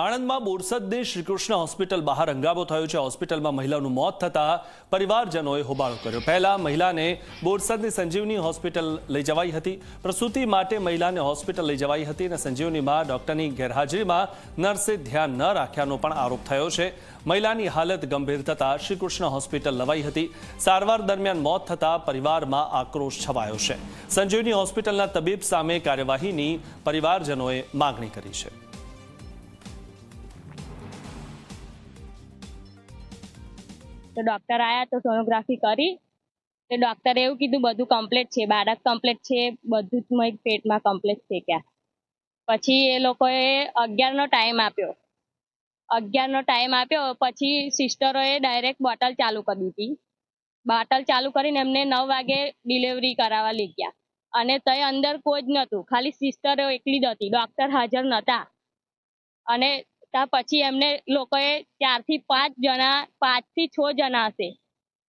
આણંદમાં બોરસદની શ્રીકૃષ્ણ હોસ્પિટલ બહાર હંગામો થયો છે। હોસ્પિટલમાં મહિલાનું મોત થતા પરિવારજનોએ હોબાળો કર્યો। પહેલા મહિલાને બોરસદની સંજીવની હોસ્પિટલ લઈ જવાઈ હતી। પ્રસૂતિ માટે મહિલાને હોસ્પિટલ લઈ જવાઈ હતી અને સંજીવનીમાં ડોક્ટરની ગેરહાજરીમાં નર્સે ધ્યાન ન રાખ્યાનો પણ આરોપ થયો છે। મહિલાની હાલત ગંભીર થતા શ્રીકૃષ્ણ હોસ્પિટલ લવાઈ હતી। સારવાર દરમિયાન મોત થતા પરિવારમાં આક્રોશ છવાયો છે। સંજીવની હોસ્પિટલના તબીબ સામે કાર્યવાહીની પરિવારજનોએ માંગણી કરી છે। तो डॉक्टर आया तो सोनोग्राफी करी तो डॉक्टरे एवं कीधुं बधुं कम्प्लीट छे, बाळक कम्प्लीट छे, बधुं ज पेट में कम्प्लीट छे। क्या पछी ए लोकोए 11 नो टाइम आप्यो। 11 नो टाइम आप्यो पछी सिस्टरोए डायरेक्ट बोटल चालू कर दीधी। बोटल चालू करीने एमने 9 वागे डिलीवरी करावा लई गया अने तय अंदर कोई ज नतुं, खाली सिस्टर एकली ज हती, डॉक्टर हाजर नता। अने પછી એમને લોકોએ 4 થી 5 જણા 5 થી 6 જણા હશે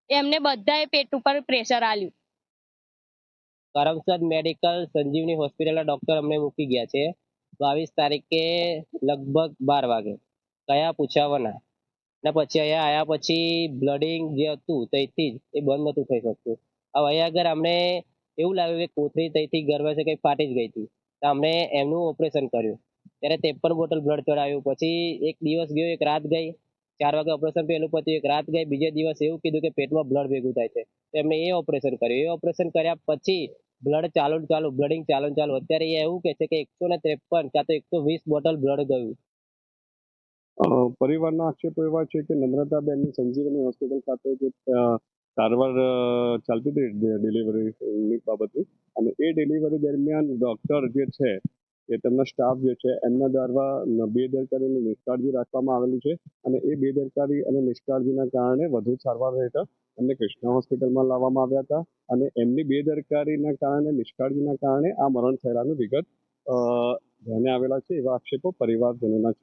એમને બધાએ પેટ ઉપર પ્રેશર આલ્યું। કરમસદ મેડિકલ સંજીવની હોસ્પિટલના ડોક્ટર અમને મૂકી ગયા છે 22 તારીખે લગભગ 12 વાગે કયા પૂછાવાના ને પછી અહીંયા આયા પછી બ્લડિંગ જે હતું તઈથી જ એ બંધ નતું થઈ શકતું। હવે અહીંયા આગળ અમને એવું લાગ્યું કે કોથળી તઈથી ગર્ભાશય કંઈ ફાટી જ ગઈ હતી તો અમને એમનું ઓપરેશન કર્યું। ત્યારે 53 બોટલ બ્લડ ચડાવ્યું। પછી એક દિવસ ગયો, એક રાત ગઈ। 4 વાગે ઓપરેશન પહેલું પત્યું, એક રાત ગઈ। બીજે દિવસ એવું કીધું કે પેટમાં બ્લડ ભેગું થાય છે તો એમને એ ઓપરેશન કર્યું। એ ઓપરેશન કર્યા પછી બ્લડ ચાલુ બ્લડિંગ ચાલુ। અત્યારે એ એવું કહે છે કે 153 કાં તો 120 બોટલ બ્લડ ગયું। પરિવારના આક્ષેપો એવા છે કે નમ્રતાબેનની સંજીવની હોસ્પિટલ ખાતે જે સારવાર ચાલતી હતી ડિલિવરીની બાબતની અને એ ડિલિવરી દરમિયાન ડૉક્ટર જે છે કે તેમના સ્ટાફ જે છે એમના દ્વારા બેદરકારી અને નિષ્કાળજી રાખવામાં આવેલી છે અને એ બેદરકારી અને નિષ્કાળજીના કારણે વધુ સારવાર હેઠળ એમને કૃષ્ણા હોસ્પિટલમાં લાવવામાં આવ્યા હતા અને એમની બેદરકારીના કારણે નિષ્કાળજીના કારણે આ મરણ થયેલાની વિગત ધ્યાને આવેલા છે। એવા આક્ષેપો પરિવારજનોના છે।